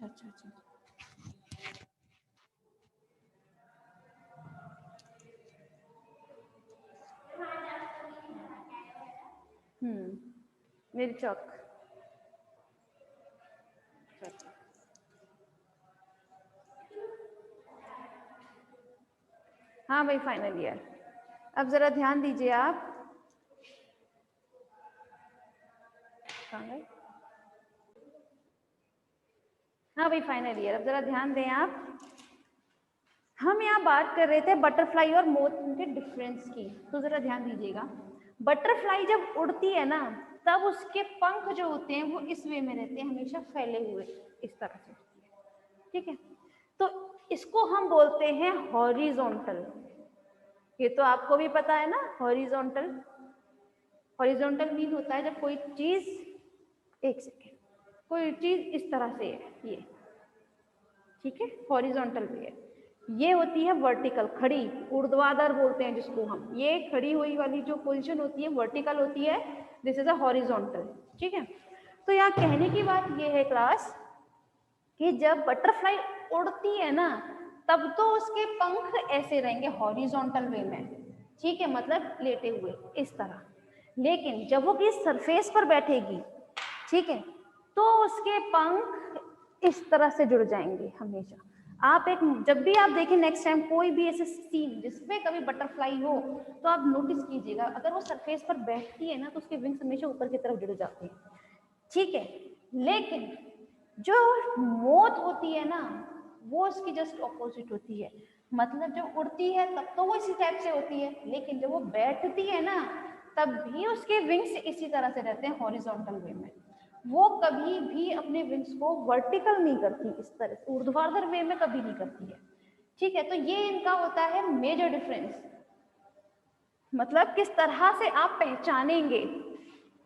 अच्छा अच्छा। मेरी चौक। हाँ भाई फाइनल ईयर। अब जरा ध्यान दीजिए आप। हाँ भाई फाइनल ईयर, अब जरा ध्यान दें आप। हम यहाँ बात कर रहे थे बटरफ्लाई और मोथ के डिफरेंस की, तो जरा ध्यान दीजिएगा। बटरफ्लाई जब उड़ती है ना, तब उसके पंख जो होते हैं वो इस वे में रहते हैं, हमेशा फैले हुए इस तरह से, ठीक है। तो इसको हम बोलते हैं हॉरिजॉन्टल। ये तो आपको भी पता है ना, हॉरिजॉन्टल। हॉरिजॉन्टल मीन होता है जब कोई चीज, एक सेकेंड, कोई चीज इस तरह से है, ये ठीक है, हॉरिजॉन्टल वे है। ये होती है वर्टिकल, खड़ी, ऊर्ध्वाधर बोलते हैं जिसको हम। ये खड़ी हुई वाली जो पोजीशन होती है वर्टिकल होती है, दिस इज अ हॉरिजॉन्टल, ठीक है। तो यहाँ कहने की बात ये है क्लास कि जब बटरफ्लाई उड़ती है ना, तब तो उसके पंख ऐसे रहेंगे हॉरिजॉन्टल वे में, ठीक है, मतलब लेटे हुए इस तरह। लेकिन जब वो किसी सरफेस पर बैठेगी, ठीक है, तो उसके पंख इस तरह से जुड़ जाएंगे हमेशा। आप एक, जब भी आप देखें नेक्स्ट टाइम कोई भी ऐसे सीन जिसमें कभी बटरफ्लाई हो, तो आप नोटिस कीजिएगा, अगर वो सरफेस पर बैठती है ना, तो उसके विंग्स हमेशा ऊपर की तरफ जुड़ जाते हैं, ठीक है। लेकिन जो मोथ होती है ना, वो उसकी जस्ट ऑपोजिट होती है। मतलब जब उड़ती है तब तो वो इसी टाइप से होती है, लेकिन जब वो बैठती है ना, तब भी उसके विंग्स इसी तरह से रहते हैं हॉरिजॉन्टल वे में। वो कभी भी अपने विंग्स को वर्टिकल नहीं करती, इस तरह से ऊर्ध्वाधर वे में कभी नहीं करती है, ठीक है। तो ये इनका होता है मेजर डिफरेंस। मतलब किस तरह से आप पहचानेंगे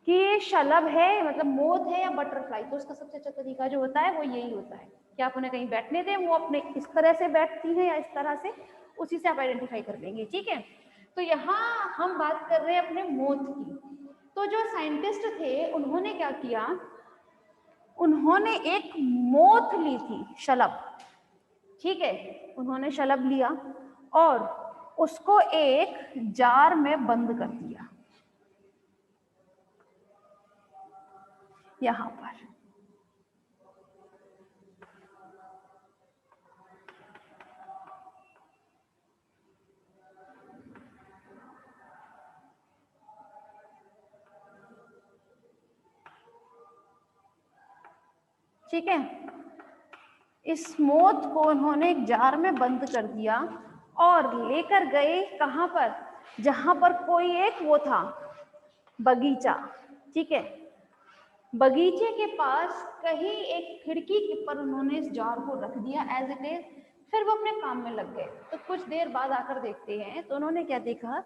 कि ये शलभ है, मतलब मोथ है या बटरफ्लाई, तो उसका सबसे अच्छा तरीका जो होता है वो यही होता है कि आप उन्हें कहीं बैठने दें, वो अपने इस तरह से बैठती हैं या इस तरह से, उसी से आप आइडेंटिफाई कर लेंगे, ठीक है। तो यहाँ हम बात कर रहे हैं अपने मोथ की। तो जो साइंटिस्ट थे उन्होंने क्या किया, उन्होंने एक मोथ ली थी, शलभ, ठीक है। उन्होंने शलभ लिया और उसको एक जार में बंद कर दिया, यहां पर। ठीक है, इस मोथ को उन्होंने एक जार में बंद कर दिया और लेकर गए कहां पर, जहां पर कोई एक वो था, बगीचा, ठीक है। बगीचे के पास कहीं एक खिड़की पर उन्होंने इस जार को रख दिया एज इट इज, फिर वो अपने काम में लग गए। तो कुछ देर बाद आकर देखते हैं तो उन्होंने क्या देखा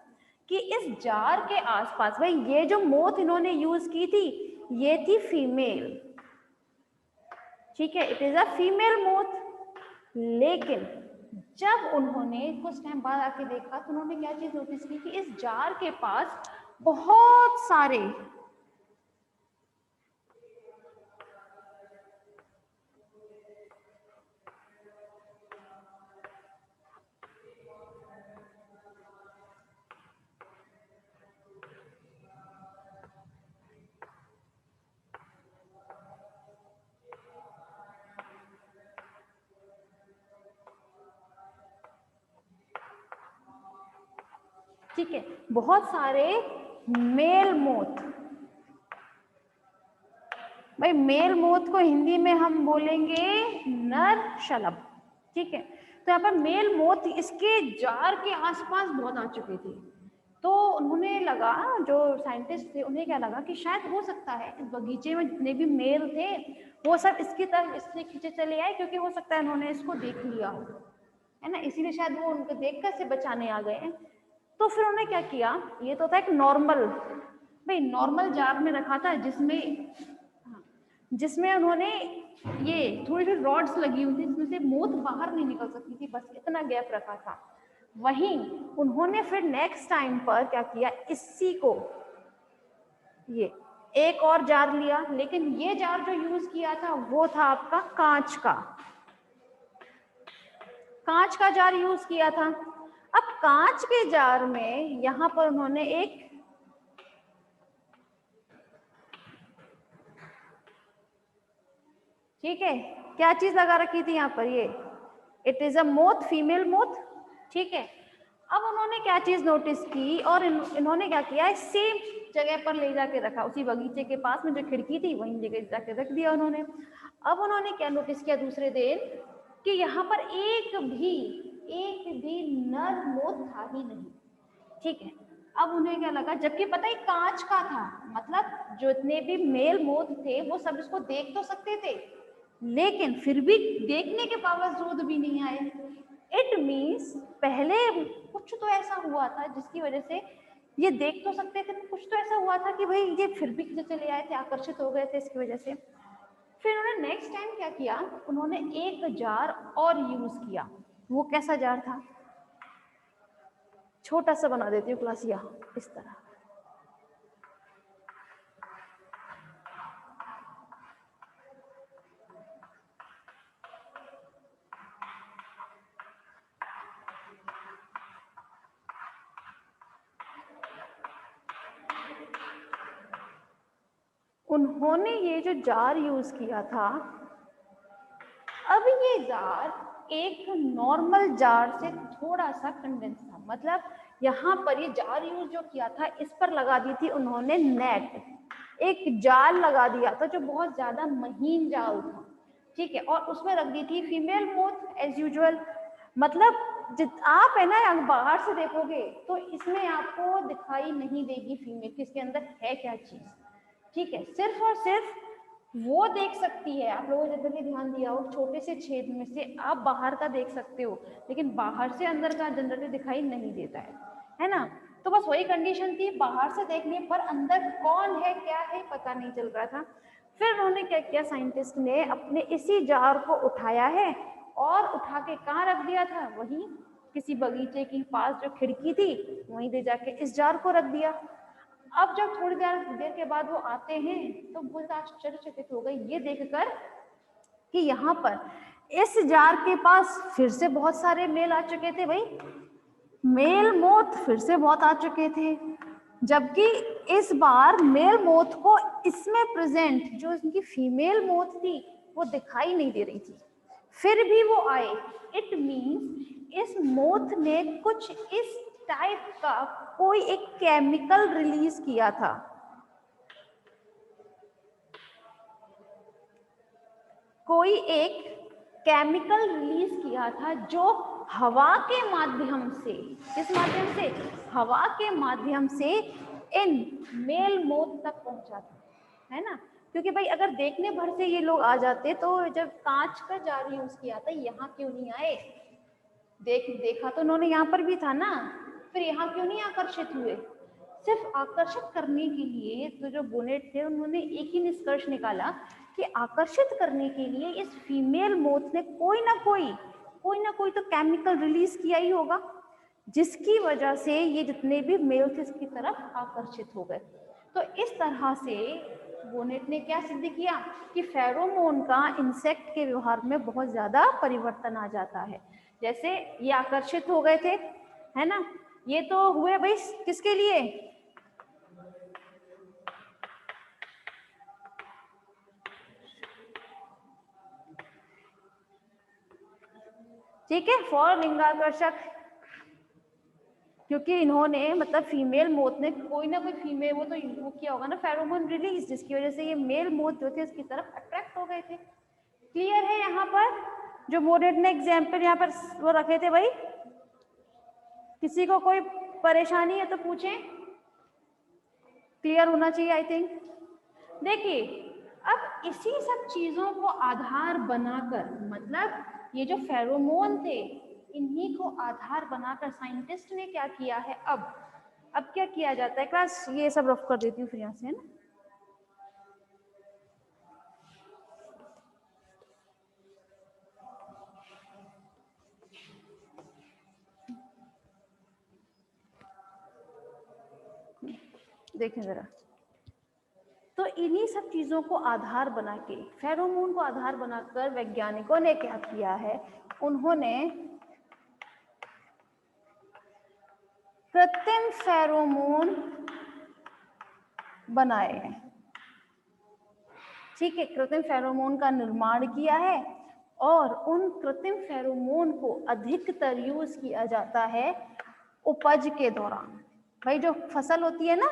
कि इस जार के आसपास, भाई ये जो मोथ इन्होंने यूज की थी ये थी फीमेल, ठीक है, it is a female moth. लेकिन जब उन्होंने कुछ टाइम बाद आके देखा तो उन्होंने क्या चीज नोटिस की कि इस जार के पास बहुत सारे ठीक है, बहुत सारे मेल मोथ। भाई मेल मोथ को हिंदी में हम बोलेंगे नर शलभ, ठीक है। तो यहाँ पर मेल मोथ इसके जार के आसपास बहुत आ चुके थे। तो उन्होंने लगा, जो साइंटिस्ट थे उन्हें क्या लगा कि शायद हो सकता है इस बगीचे में जितने भी मेल थे वो सब इसकी तरफ इसलिए खींचे चले आए क्योंकि हो सकता है उन्होंने इसको देख लिया हो, है ना, इसीलिए शायद वो उनको देखकर से बचाने आ गए। तो फिर उन्होंने क्या किया, ये तो था एक नॉर्मल, भाई नॉर्मल जार में रखा था जिसमें उन्होंने ये थोड़ी थोड़ी रॉड्स लगी हुई थी जिसमें से मोथ बाहर नहीं निकल सकती थी, बस इतना गैप रखा था। वहीं उन्होंने फिर नेक्स्ट टाइम पर क्या किया, इसी को ये एक और जार लिया, लेकिन ये जार जो यूज किया था वो था आपका कांच का, कांच का जार यूज किया था। अब कांच के जार में यहां पर उन्होंने एक ठीक है क्या चीज लगा रखी थी यहाँ पर, ये it is a moth, female moth, ठीक है। अब उन्होंने क्या चीज नोटिस की और इन्होंने क्या किया, सेम जगह पर ले जाके रखा, उसी बगीचे के पास में जो खिड़की थी वहीं जगह जाके रख दिया उन्होंने। अब उन्होंने क्या नोटिस किया दूसरे दिन कि यहाँ पर एक भी नर मोथ था ही नहीं, ठीक है। अब उन्हें क्या लगा, जबकि पता ही कांच का था, मतलब जो इतने भी मेल मोथ थे वो सब इसको देख तो सकते थे, लेकिन फिर भी देखने के बावजूद भी नहीं आए। इट मीन्स पहले कुछ तो ऐसा हुआ था जिसकी वजह से ये देख तो सकते थे, कुछ तो ऐसा हुआ था कि भाई ये फिर भी चले आए थे, आकर्षित हो गए थे इसकी वजह से। फिर उन्होंने नेक्स्ट टाइम क्या किया, उन्होंने एक जार और यूज किया। वो कैसा जार था, छोटा सा बना देती हूँ क्लास, यहाँ इस तरह। उन्होंने ये जो जार यूज किया था, अब ये जार एक नॉर्मल जार से थोड़ा सा कंडेंस था, मतलब यहाँ पर ये जार यूज जो किया था इस पर लगा दी थी उन्होंने नेट, एक जाल लगा दिया था जो बहुत ज्यादा महीन जाल था, ठीक है। और उसमें रख दी थी फीमेल मोथ एज यूजुअल, मतलब आप है ना बाहर से देखोगे तो इसमें आपको दिखाई नहीं देगी फीमेल कि इसके अंदर है क्या चीज, ठीक है। सिर्फ और सिर्फ वो देख सकती है, आप लोगों ने जनरली ध्यान दिया हो छोटे से छेद में से आप बाहर का देख सकते हो, लेकिन बाहर से अंदर का जनरली दिखाई नहीं देता है ना। तो बस वही कंडीशन थी, बाहर से देखने पर अंदर कौन है क्या है पता नहीं चल रहा था। फिर उन्होंने क्या किया, साइंटिस्ट ने अपने इसी जार को उठाया है और उठा के कहाँ रख दिया था, वहीं किसी बगीचे के पास जो खिड़की थी वहीं ले जाके इस जार को रख दिया। अब जब थोड़ी देर के बाद वो आते हैं तो बहुत आश्चर्यचकित हो गए ये देखकर कि यहाँ पर इस जार के पास फिर से बहुत सारे मेल आ चुके थे, भाई मेल मोथ फिर से बहुत आ चुके थे, जबकि इस बार मेल मोथ को इसमें प्रेजेंट जो इनकी फीमेल मोथ थी वो दिखाई नहीं दे रही थी, फिर भी वो आए। इट मीन्स इस मोथ ने कुछ इस टाइप का कोई एक केमिकल रिलीज किया था, कोई एक केमिकल रिलीज किया था जो हवा के माध्यम से, किस माध्यम से, हवा के माध्यम से इन मेल मोथ तक पहुंचा था, है ना। क्योंकि भाई अगर देखने भर से ये लोग आ जाते तो जब कांच का जार यूज किया था यहाँ क्यों नहीं आए, देखा तो उन्होंने यहाँ पर भी था ना, फिर यहाँ क्यों नहीं आकर्षित हुए। सिर्फ आकर्षित करने के लिए तो जो बोनेट थे उन्होंने एक ही निष्कर्ष निकाला कि आकर्षित करने के लिए इस फीमेल मोथ ने कोई ना कोई तो केमिकल रिलीज किया ही होगा, जिसकी वजह से ये जितने भी मेल थे इसकी तरफ आकर्षित हो गए। तो इस तरह से बोनेट ने क्या सिद्ध किया कि फेरोमोन का इंसेक्ट के व्यवहार में बहुत ज्यादा परिवर्तन आ जाता है। जैसे ये आकर्षित हो गए थे, है ना, ये तो हुए भाई किसके लिए, ठीक है, फॉर लिंगाकर्षक, क्योंकि इन्होंने मतलब फीमेल मोथ ने कोई ना कोई फीमेल वो तो वो किया होगा ना फेरोमोन रिलीज, जिसकी वजह से ये मेल मोथ जो थे उसकी तरफ अट्रैक्ट हो गए थे। क्लियर है यहाँ पर, जो बोनेट ने एग्जाम्पल यहाँ पर वो रखे थे भाई, किसी को कोई परेशानी है तो पूछें, क्लियर होना चाहिए आई थिंक। देखिए अब इसी सब चीजों को आधार बनाकर, मतलब ये जो फेरोमोन थे इन्हीं को आधार बनाकर साइंटिस्ट ने क्या किया है, अब क्या किया जाता है, क्लास ये सब रफ कर देती हूँ फिर यहाँ से, है ना। देखें जरा, तो इन्हीं सब चीजों को आधार बना के, फेरोमोन को आधार बनाकर वैज्ञानिकों ने क्या किया है, उन्होंने कृत्रिम फेरोमोन बनाए हैं। ठीक है, कृत्रिम फेरोमोन का निर्माण किया है और उन कृत्रिम फेरोमोन को अधिकतर यूज किया जाता है उपज के दौरान। भाई जो फसल होती है ना,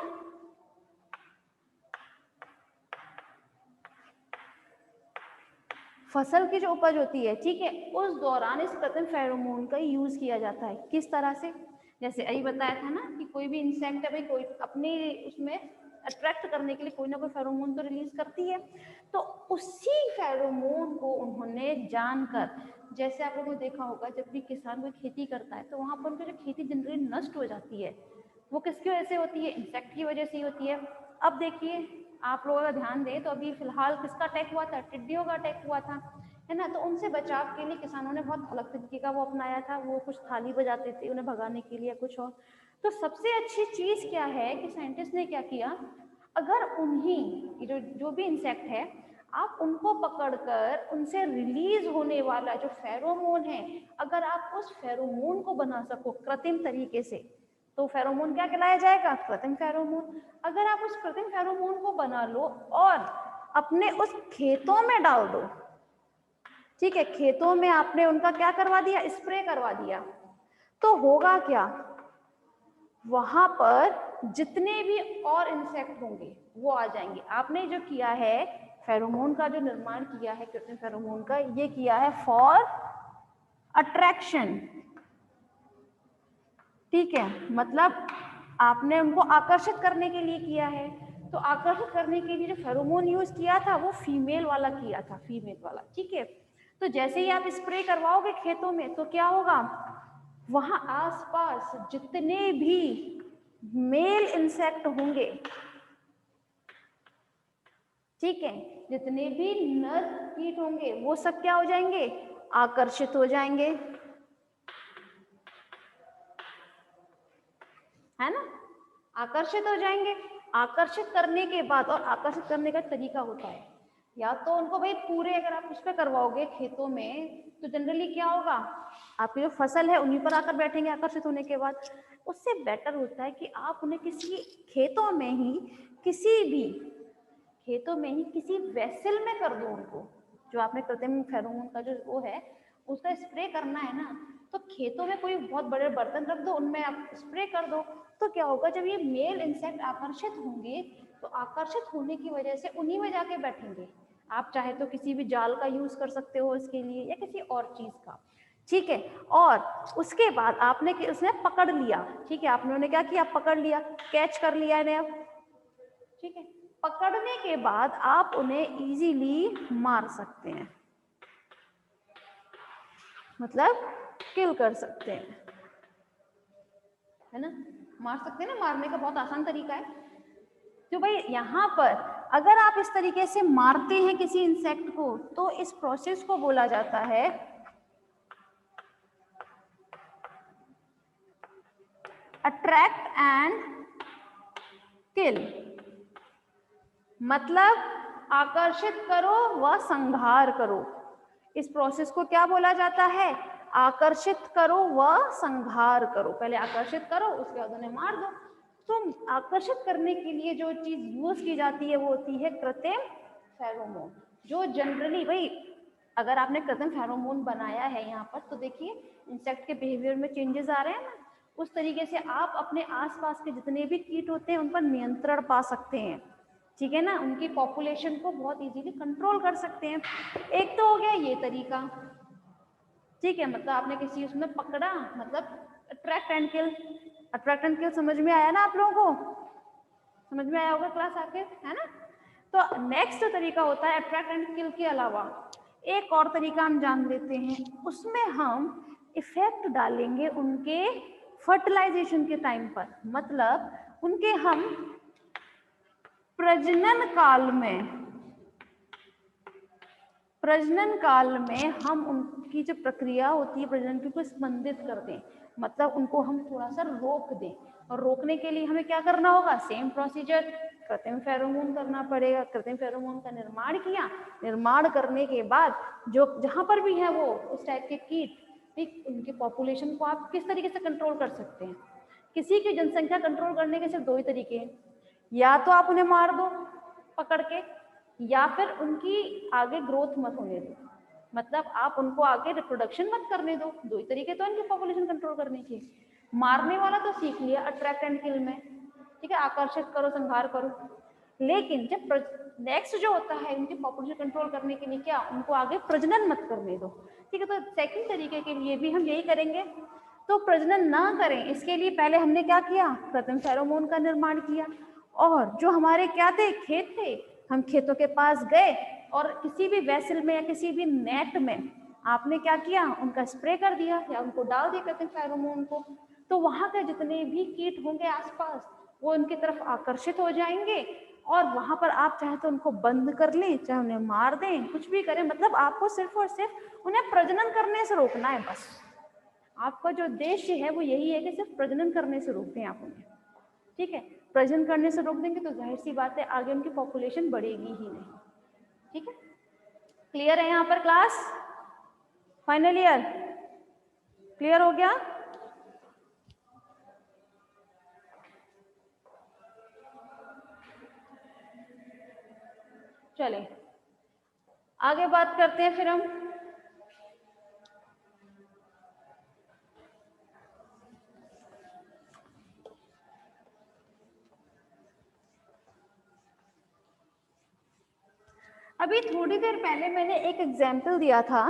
फसल की जो उपज होती है, ठीक है, उस दौरान इस कृत्रिम फेरोमोन का यूज किया जाता है। किस तरह से, जैसे अभी बताया था ना कि कोई भी इंसेक्ट है भाई, कोई अपने उसमें अट्रैक्ट करने के लिए कोई ना कोई फेरोमोन तो रिलीज करती है, तो उसी फेरोमोन को उन्होंने जानकर, जैसे आप लोगों ने देखा होगा जब भी किसान कोई खेती करता है तो वहां पर उनकी जो खेती जनरली नष्ट हो जाती है, वो किसकी वजह से होती है, इंसेक्ट की वजह से ही होती है। अब देखिए आप लोगों का ध्यान दें तो अभी फिलहाल किसका अटैक हुआ था, टिड्डियों का अटैक हुआ था, है ना। तो उनसे बचाव के लिए किसानों ने बहुत अलग तरीके का वो अपनाया था, वो कुछ थाली बजाते थे उन्हें भगाने के लिए, कुछ और। तो सबसे अच्छी चीज क्या है कि साइंटिस्ट ने क्या किया, अगर उन्हीं जो भी इंसेक्ट है, आप उनको पकड़कर उनसे रिलीज होने वाला जो फेरोमोन है, अगर आप उस फेरोमोन को बना सको कृत्रिम तरीके से, तो फेरोमोन क्या कहलाया जाएगा, कृत्रिम फेरोमोन। अगर आप उस कृत्रिम फेरोमोन को बना लो और अपने उस खेतों में डाल दो, ठीक है, खेतों में आपने उनका क्या करवा दिया, स्प्रे करवा दिया, तो होगा क्या, वहां पर जितने भी और इंसेक्ट होंगे वो आ जाएंगे। आपने जो किया है फेरोमोन का जो निर्माण किया है कृत्रिम फेरोमोन का, ये किया है फॉर अट्रैक्शन, ठीक है, मतलब आपने उनको आकर्षित करने के लिए किया है। तो आकर्षित करने के लिए जो फेरोमोन यूज किया था वो फीमेल वाला किया था, फीमेल वाला, ठीक है। तो जैसे ही आप स्प्रे करवाओगे खेतों में तो क्या होगा, वहां आसपास जितने भी मेल इंसेक्ट होंगे, ठीक है, जितने भी नर कीट होंगे वो सब क्या हो जाएंगे, आकर्षित हो जाएंगे, है ना, आकर्षित हो जाएंगे। आकर्षित करने के बाद, और आकर्षित करने का तरीका होता है, या तो उनको भाई पूरे अगर आप उस पर करवाओगे खेतों में तो जनरली क्या होगा, आपकी जो फसल है उन्हीं पर आकर बैठेंगे आकर्षित होने के बाद। उससे बेटर होता है कि आप उन्हें किसी खेतों में ही, किसी भी खेतों में ही किसी वेसल में कर दो उनको, जो आपने कृत्रिम फेरोमोन का जो वो है उसका स्प्रे करना है ना, तो खेतों में कोई बहुत बड़े बर्तन रख दो, उनमें आप स्प्रे कर दो। तो क्या होगा, जब ये मेल इंसेक्ट आकर्षित होंगे तो आकर्षित होने की वजह से उन्हीं में जाके बैठेंगे। आप चाहे तो किसी भी जाल का यूज कर सकते हो इसके लिए या किसी और चीज का, ठीक है। और उसके बाद आपने उसने पकड़ लिया, ठीक है, आपने उन्हें क्या किया, पकड़ लिया, कैच कर लिया इन्हें अब, ठीक है। पकड़ने के बाद आप उन्हें इजीली मार सकते हैं, मतलब किल कर सकते हैं, है ना, मार सकते हैं ना, मारने का बहुत आसान तरीका है। तो भाई यहाँ पर अगर आप इस तरीके से मारते हैं किसी इंसेक्ट को तो इस प्रोसेस को बोला जाता है अट्रैक्ट एंड किल, मतलब आकर्षित करो व संहार करो। इस प्रोसेस को क्या बोला जाता है, आकर्षित करो व संहार करो। पहले आकर्षित करो, उसके बाद उन्हें मार दो। तो आकर्षित करने के लिए जो चीज यूज की जाती है वो होती है कृत्रिम फेरोमोन, जो जनरली भाई अगर आपने कृत्रिम फेरोमोन बनाया है यहाँ पर तो देखिए इंसेक्ट के बिहेवियर में चेंजेस आ रहे हैं ना, उस तरीके से आप अपने आसपास के जितने भी कीट होते हैं उन पर नियंत्रण पा सकते हैं, ठीक है ना, उनकी पॉपुलेशन को बहुत इजीली कंट्रोल कर सकते हैं। एक तो हो गया ये तरीका, ठीक है, मतलब आपने किसी उसमें पकड़ा, मतलब attract and kill. Attract and kill समझ में आया ना आप लोगों को, समझ में आया होगा क्लास आके, है ना। तो नेक्स्ट तरीका होता है अट्रैक्ट एंड किल के अलावा एक और तरीका हम जान लेते हैं, उसमें हम इफेक्ट डालेंगे उनके फर्टिलाइजेशन के टाइम पर, मतलब उनके हम प्रजनन काल में हम उनकी जो प्रक्रिया होती है प्रजनन की को स्पंदित कर दें, मतलब उनको हम थोड़ा सा रोक दें। और रोकने के लिए हमें क्या करना होगा, सेम प्रोसीजर, कृत्रिम फेरोमोन करना पड़ेगा। कृत्रिम फेरोमोन का निर्माण किया, निर्माण करने के बाद जो जहाँ पर भी है वो उस टाइप के कीट, ठीक, उनके पॉपुलेशन को आप किस तरीके से कंट्रोल कर सकते हैं? किसी की जनसंख्या कंट्रोल करने के सिर्फ दो ही तरीके हैं, या तो आप उन्हें मार दो पकड़ के, या फिर उनकी आगे ग्रोथ मत होने दो, मतलब आप उनको आगे रिप्रोडक्शन मत करने दो। दो ही तरीके तो इनकी पॉपुलेशन कंट्रोल करने के। मारने वाला तो सीख लिया, अट्रैक्ट एंड किल में, ठीक है, आकर्षित करो, संहार करो। लेकिन जब नेक्स्ट जो होता है उनकी पॉपुलेशन कंट्रोल करने के लिए क्या, उनको आगे प्रजनन मत करने दो, ठीक है। तो सेकंड तरीके के लिए भी हम यही करेंगे। तो प्रजनन ना करें इसके लिए पहले हमने क्या किया, कृत्रिम फेरोमोन का निर्माण किया। और जो हमारे क्या थे, खेत थे, हम खेतों के पास गए और किसी भी वेसल में या किसी भी नेट में आपने क्या किया, उनका स्प्रे कर दिया या उनको डाल दिया कृत्रिम फेरोमोन को। तो वहां के जितने भी कीट होंगे आसपास वो उनकी तरफ आकर्षित हो जाएंगे और वहां पर आप चाहे तो उनको बंद कर लें, चाहे उन्हें मार दें, कुछ भी करें, मतलब आपको सिर्फ और सिर्फ उन्हें प्रजनन करने से रोकना है बस। आपका जो उद्देश्य है वो यही है कि सिर्फ प्रजनन करने से रोक दें आप उन्हें, ठीक है। प्रजनन करने से रोक देंगे तो जाहिर सी बात है आगे उनकी पॉपुलेशन बढ़ेगी ही नहीं, ठीक है। क्लियर है यहाँ पर क्लास? फाइनल ईयर क्लियर हो गया? चले आगे बात करते हैं फिर हम। अभी थोड़ी देर पहले मैंने एक एग्जाम्पल दिया था,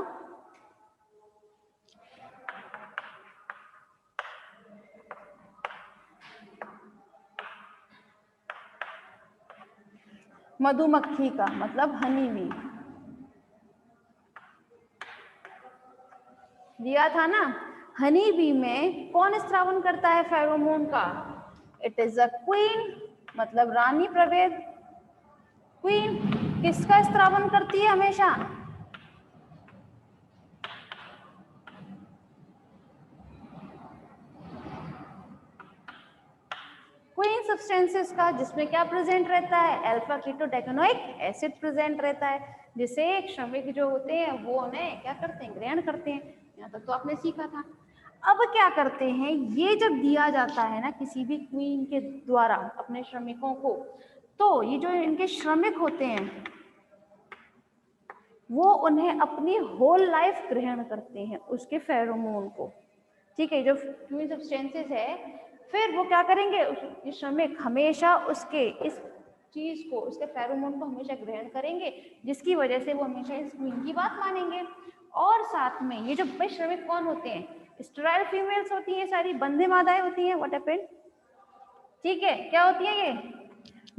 मधुमक्खी का, मतलब हनी बी दिया था ना। हनी बी में कौन स्त्रावन करता है फेरोमोन का? इट इज अ क्वीन, मतलब रानी प्रभेद। क्वीन किसका स्त्रावन करती है हमेशा? क्वीन सब्सटेंसेस का, जिसमें क्या प्रेजेंट रहता है? अल्फा कीटोडेकेनोइक एसिड प्रेजेंट रहता है, जिसे श्रमिक जो होते हैं वो उन्हें क्या करते हैं, ग्रहण करते हैं। यहाँ तक तो आपने सीखा था। अब क्या करते हैं, ये जब दिया जाता है ना किसी भी क्वीन के द्वारा अपने श्रमिकों को, तो ये जो इनके श्रमिक होते हैं वो उन्हें अपनी होल लाइफ ग्रहण करते हैं उसके फेरोमोन को, ठीक है। जो क्वीन सब्सटेंसेस है फिर वो क्या करेंगे, ये श्रमिक हमेशा उसके इस चीज को, उसके फेरोमोन को हमेशा ग्रहण करेंगे, जिसकी वजह से वो हमेशा इस क्वीन की बात मानेंगे। और साथ में ये जो भाई श्रमिक कौन होते हैं, स्टेराइल फीमेल्स होती है, सारी बंधे मादाएं होती हैं। व्हाट हैपेंड, ठीक है, क्या होती है ये,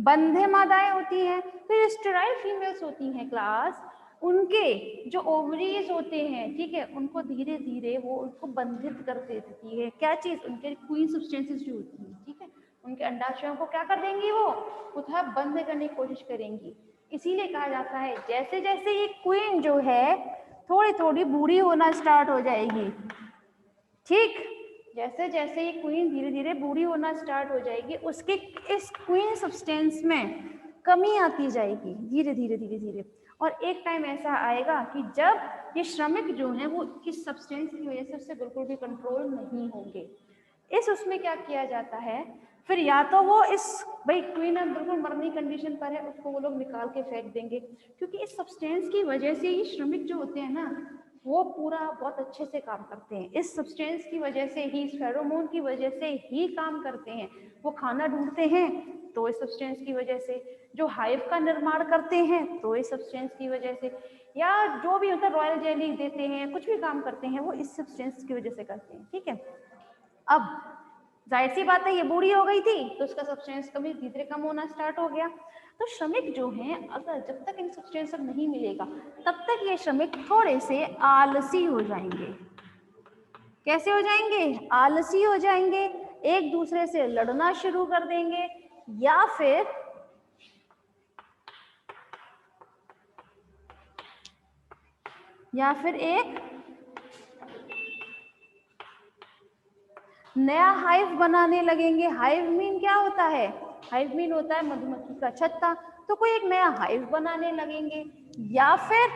बंधे मादाएं होती हैं। फिर स्टेराइल फीमेल्स होती हैं क्लास, उनके जो ओवरीज होते हैं, ठीक है, उनको धीरे धीरे वो उनको बंधित कर देती है। क्या चीज, उनके क्वीन सब्सटेंसेस जो होती है, ठीक है, उनके अंडाशयों को क्या कर देंगी, वो पुनः बंद करने की कोशिश करेंगी। इसीलिए कहा जाता है जैसे जैसे ये क्वीन जो है थोड़ी थोड़ी बूढ़ी होना स्टार्ट हो जाएगी, ठीक, जैसे जैसे ये क्वीन धीरे धीरे बूढ़ी होना स्टार्ट हो जाएगी उसके इस क्वीन सब्सटेंस में कमी आती जाएगी धीरे धीरे धीरे धीरे। और एक टाइम ऐसा आएगा कि जब ये श्रमिक जो हैं वो इस सब्सटेंस की वजह से उससे बिल्कुल भी कंट्रोल नहीं होंगे। इस उसमें क्या किया जाता है, फिर या तो वो इस भाई क्वीन अब बिल्कुल मरने की कंडीशन पर है, उसको वो लोग निकाल के फेंक देंगे, क्योंकि इस सब्सटेंस की वजह से ये श्रमिक जो होते हैं ना वो पूरा बहुत अच्छे से काम करते हैं। इस सब्सटेंस की वजह से ही, इस फेरोमोन की वजह से ही काम करते हैं। वो खाना ढूंढते हैं तो इस सब्सटेंस की वजह से, जो हाइव का निर्माण करते हैं तो इस सब्सटेंस की वजह से, या जो भी होता है रॉयल जेली देते हैं, कुछ भी काम करते हैं वो इस सब्सटेंस की वजह से करते हैं, ठीक है। अब जाहिर सी बात है ये बूढ़ी हो गई थी तो उसका सब्सटेंस कभी धीरे कम होना स्टार्ट हो गया। तो श्रमिक जो हैं अगर जब तक इन सब्सटेंस नहीं मिलेगा तब तक ये श्रमिक थोड़े से आलसी हो जाएंगे। कैसे हो जाएंगे, आलसी हो जाएंगे, एक दूसरे से लड़ना शुरू कर देंगे, या फिर एक नया हाइव बनाने लगेंगे। हाइव मीन क्या होता है, हाइव मीन होता है मधुमक्खी उसका छत्ता, तो कोई एक नया हाइव बनाने लगेंगे, या फिर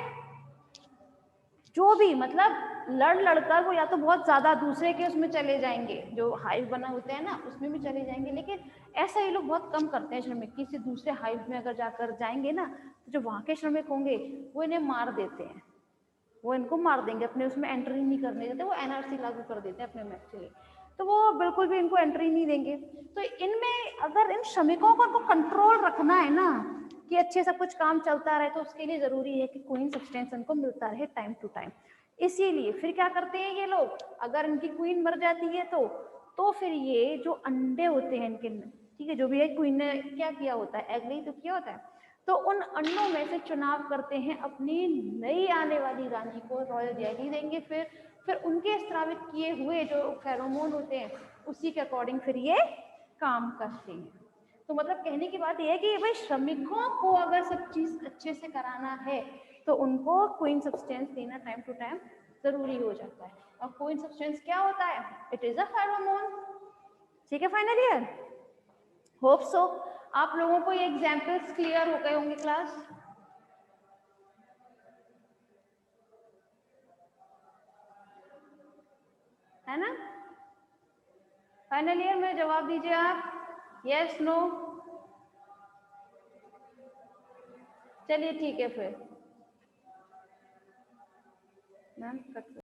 जो भी मतलब लड़कर वो या तो बहुत ज्यादा दूसरे के उसमें चले जाएंगे, जो हाइव बना होते हैं ना उसमें भी चले जाएंगे, लेकिन ऐसा ये लोग बहुत कम करते हैं श्रमिक, किसी दूसरे हाइव में अगर जाकर जाएंगे ना तो जो वहां के श्रमिक होंगे वो इन्हें मार देते हैं, वो इनको मार देंगे, अपने उसमें एंट्री नहीं करने देते, वो एनआरसी लागू कर देते हैं अपने में एक्चुअली, तो वो बिल्कुल भी इनको एंट्री नहीं देंगे। तो इनमें अगर इन श्रमिकों को कंट्रोल रखना है ना कि अच्छे सब कुछ काम चलता रहे, तो उसके लिए जरूरी है कि क्वीन सब्सटेंस इनको मिलता रहे टाइम टू टाइम। इसीलिए फिर क्या करते हैं ये लोग, अगर इनकी क्वीन मर जाती है तो फिर ये जो अंडे होते हैं इनके, ठीक है, जो भी है क्वीन ने क्या किया होता है, एग नहीं तो किया होता है, तो उन अंडों में से चुनाव करते हैं अपनी नई आने वाली रानी को, रॉयल जेली देंगे, फिर उनके स्रावित किए हुए जो फेरोमोन होते हैं उसी के अकॉर्डिंग फिर ये काम करते हैं। तो मतलब कहने की बात यह है कि भाई श्रमिकों को अगर सब चीज अच्छे से कराना है तो उनको क्वीन सब्सटेंस देना टाइम टू टाइम जरूरी हो जाता है। और क्वीन सब्सटेंस क्या होता है, इट इज अ फेरोमोन। ठीक है फाइनल ईयर, होप सो आप लोगों को ये एग्जाम्पल्स क्लियर हो गए होंगे क्लास, है ना। फाइनल ईयर में जवाब दीजिए आप, यस नो। चलिए ठीक है फिर मैम।